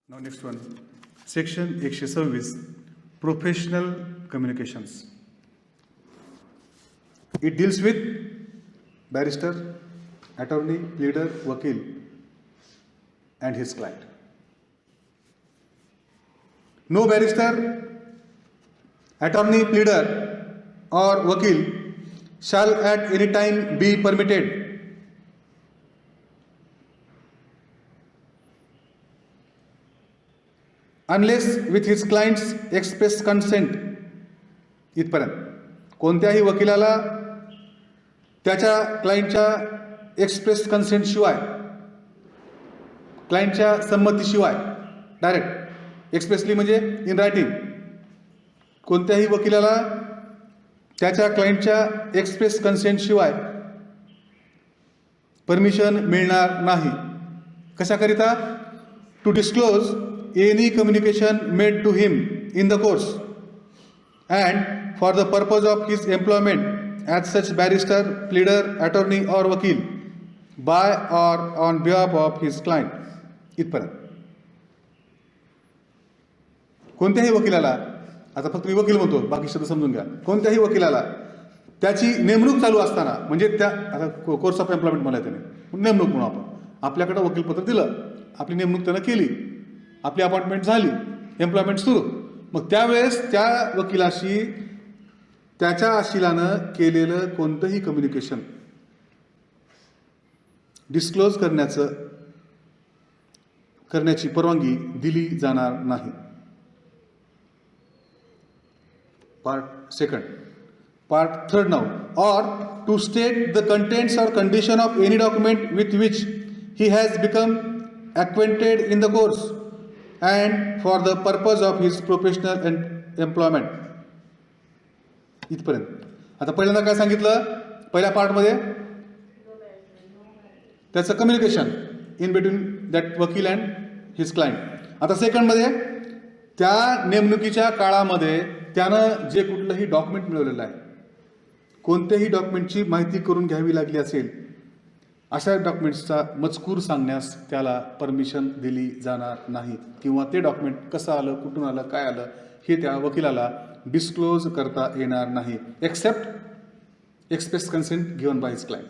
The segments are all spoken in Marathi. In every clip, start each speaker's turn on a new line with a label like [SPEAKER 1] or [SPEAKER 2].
[SPEAKER 1] Now next one, section 126, professional communications. It deals with barrister, attorney, pleader, vakil and his client. No barrister, attorney, pleader or vakil shall at any time be permitted unless with his client's express consent. इथपर्यंत कोणत्याही वकिलाला त्याच्या क्लायंटच्या एक्सप्रेस कन्सेंट शिवाय, क्लायंटच्या संमतीशिवाय, डायरेक्ट एक्सप्रेसली म्हणजे इन रायटिंग, कोणत्याही वकिलाला त्याच्या क्लायंटच्या एक्सप्रेस कन्सेंट शिवाय परमिशन मिळणार नाही. कशाकरिता? To disclose any communication made to him in the course and for the purpose of his employment as such barrister, pleader, attorney or vakil by or on behalf of his client. इथपर्यंत कोणत्याही वकिलाला, आता फक्त मी वकील म्हणतो, बाकी शब्द समजून घ्या, कोणत्याही वकिलाला त्याची नेमणूक चालू असताना, म्हणजे त्या आता कोर्स ऑफ एम्प्लॉयमेंट मला त्याने नेमणूक म्हणून आपण आपल्याकडे वकीलपत्र दिलं, आपली नेमणूक त्यानं केली, आपली अपॉइंटमेंट झाली, एम्प्लॉयमेंट सुरू, मग त्यावेळेस त्या वकिलाशी त्याच्या आशिलानं केलेलं कोणतंही कम्युनिकेशन डिस्क्लोज करण्याची परवानगी दिली जाणार नाही. Part second, part third now, और टू स्टेट द कंटेंट्स और condition of any document with which he has become acquainted in the course and for the purpose of his professional employment. इथपर्यंत. आता पहिल्यांदा काय सांगितलं? पहिल्या पार्टमध्ये त्याचं कम्युनिकेशन इन बिटवीन दॅट वकील अँड हिज क्लायंट. आता सेकंडमध्ये त्या नेमणुकीच्या काळामध्ये त्यानं जे कुठलंही डॉक्युमेंट मिळवलेलं आहे, कोणत्याही डॉक्युमेंटची माहिती करून घ्यावी लागली असेल, अशा डॉक्युमेंट्सचा मजकूर सांगण्यास त्याला परमिशन दिली जाणार नाही, किंवा ते डॉक्युमेंट कसं आलं, कुठून आलं, काय आलं हे त्या वकिलाला डिस्क्लोज करता येणार नाही, except express consent given by his client.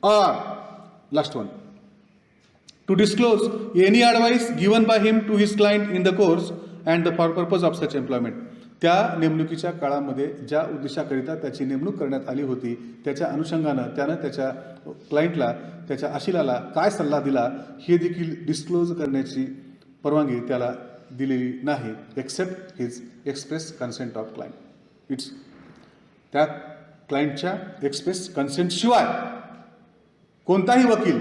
[SPEAKER 1] और last one, to disclose any advice given by him to his client in the course and the purpose of such employment. त्या नेमणुकीच्या काळामध्ये ज्या उद्देशाकरिता त्याची नेमणूक करण्यात आली होती, त्याच्या अनुषंगानं त्यानं त्याच्या क्लायंटला, त्याच्या आशिलाला काय सल्ला दिला हे देखील डिस्क्लोज करण्याची परवानगी त्याला दिलेली नाही, except his express consent of client. It's त्या क्लायंटच्या एक्सप्रेस कन्सेंट शिवाय कोणताही वकील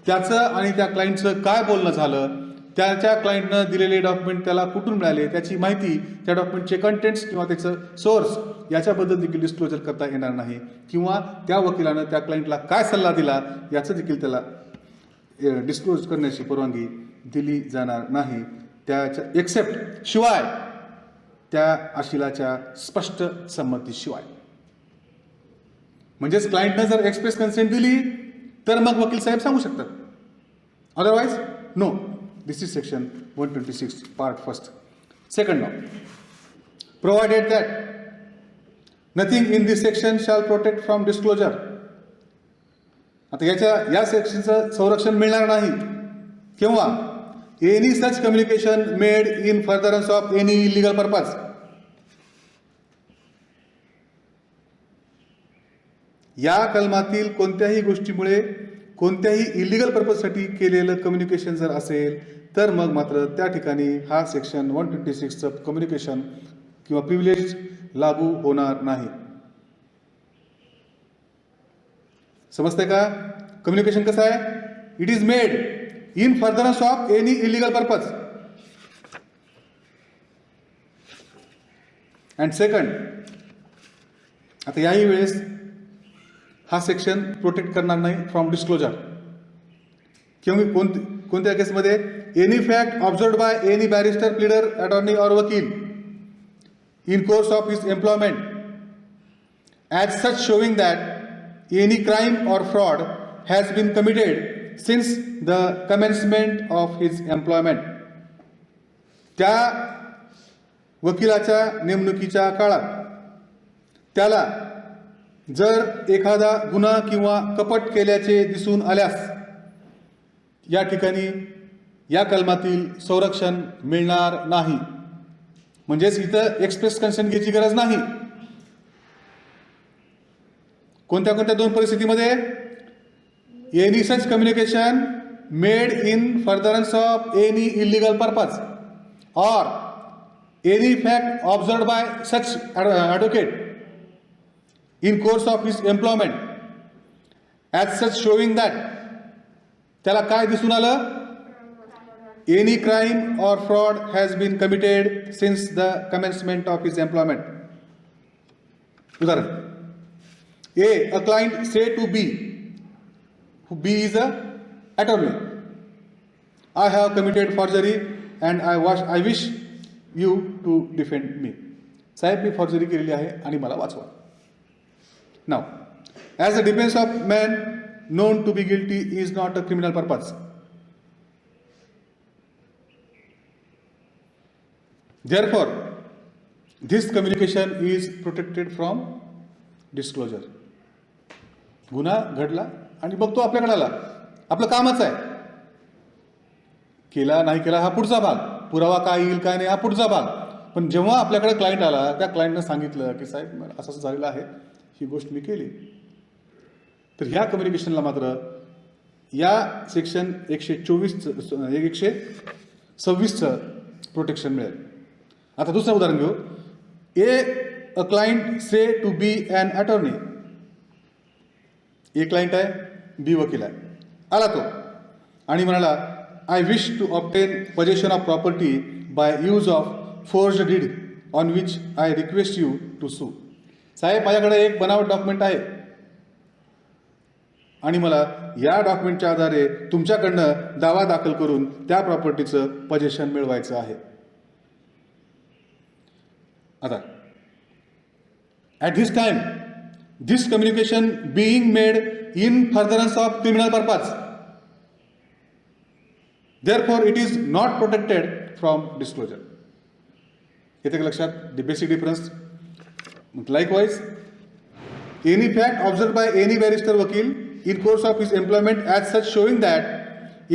[SPEAKER 1] त्याचं आणि त्या क्लायंटचं काय बोलणं झालं, त्याच्या क्लायंटनं दिलेले डॉक्युमेंट त्याला कुठून मिळाले, त्याची माहिती, त्या डॉक्युमेंटचे कंटेंट्स किंवा त्याचं सोर्स याच्याबद्दल देखील डिस्क्लोजर करता येणार नाही, किंवा त्या वकिलानं त्या क्लायंटला काय सल्ला दिला याचं देखील त्याला डिस्क्लोज करण्याची परवानगी दिली जाणार नाही, त्याच्या एक्सेप्ट शिवाय, त्या आशिलाच्या स्पष्ट संमतीशिवाय. म्हणजेच क्लायंटनं जर एक्सप्रेस कन्सेंट दिली तर मग वकील साहेब सांगू शकतात, otherwise no. This is section 126, part first. Second now, provided that nothing in this section shall protect from disclosure. आता या सेक्शनचं संरक्षण मिळणार नाही किंवा any such communication made in furtherance of any illegal purpose. या कलमातील कोणत्याही गोष्टीमुळे कोणत्याही इलिगल पर्पजसाठी केलेलं कम्युनिकेशन जर असेल तर मग मात्र त्या ठिकाणी हा सेक्शन 126चं कम्युनिकेशन किंवा प्रिव्हिलेज लागू होणार नाही. समजतंय का? कम्युनिकेशन कसं आहे? It is made in furtherance of any illegal purpose. And second, आता याही वेळेस हा सेक्शन प्रोटेक्ट करणार नाही फ्रॉम डिस्क्लोजर. किंवा कोणत्या केसमध्ये? Any fact observed by any barrister, pleader, attorney और वकील in course of his employment as such showing that any crime और fraud has been committed since the commencement of his employment. त्या वकिलाच्या नेमणुकीच्या काळात त्याला जर एखादा गुन्हा किंवा कपट केल्याचे दिसून आल्यास या ठिकाणी या कलमातील संरक्षण मिळणार नाही. म्हणजेच इथं एक्सप्रेस कन्सेंट घ्यायची गरज नाही. कोणत्या कोणत्या दोन परिस्थितीमध्ये? Any such communication made in furtherance of any illegal purpose और any fact observed by such advocate in course of his employment as such showing that, त्याला काय दिसून आलं? एनी क्राईम और fraud has been committed since the commencement of his employment. उदाहरण: A client say to B, who B is a attorney, I have committed forgery and I wish you to defend me. साहेब, मी फॉर्जरी केलेली आहे आणि मला वाचवा. Now, as the defense of man known to be guilty is not a criminal purpose, therefore, this communication is protected from disclosure. गुन्हा घडला आणि बघतो आपल्याकडे आला, आपलं कामच आहे. केला नाही केला हा पुढचा भाग, पुरावा काय येईल काय नाही हा पुढचा भाग. पण जेव्हा आपल्याकडे क्लायंट आला, त्या क्लायंटनं सांगितलं की साहेब असं असं झालेलं आहे, ही गोष्ट मी केली, तर ह्या कम्युनिकेशनला मात्र या सेक्शन 126चं प्रोटेक्शन मिळेल. आता दुसरं उदाहरण घेऊ. A client says to B an attorney. A client आहे, बी वकील आहे. आला तो आणि म्हणाला, I wish to obtain possession of property by use of forged deed on which I request you to sue. साहेब, माझ्याकडे एक बनावट डॉक्युमेंट आहे आणि मला या डॉक्युमेंटच्या आधारे तुमच्याकडनं दावा दाखल करून त्या प्रॉपर्टीचं पोजेशन मिळवायचं आहे. आता at this time, this communication being made in furtherance of criminal purpose, therefore it is not protected from disclosure. येते का लक्षात the basic difference? Likewise, any fact observed by any barrister wakil in course of his employment as such showing that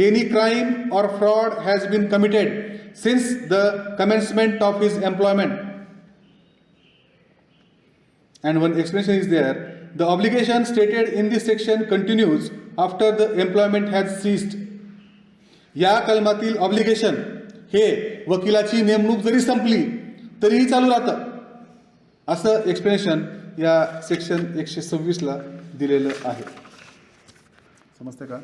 [SPEAKER 1] any crime or fraud has been committed since the commencement of his employment. And one explanation is there. The obligation stated in this section continues after the employment has ceased. या कलमातील ऑब्लिगेशन हे वकिलाची नेमणूक जरी संपली तरीही चालू राहतं, असं एक्सप्लेनेशन या सेक्शन 126ला दिलेलं आहे. समजतं का?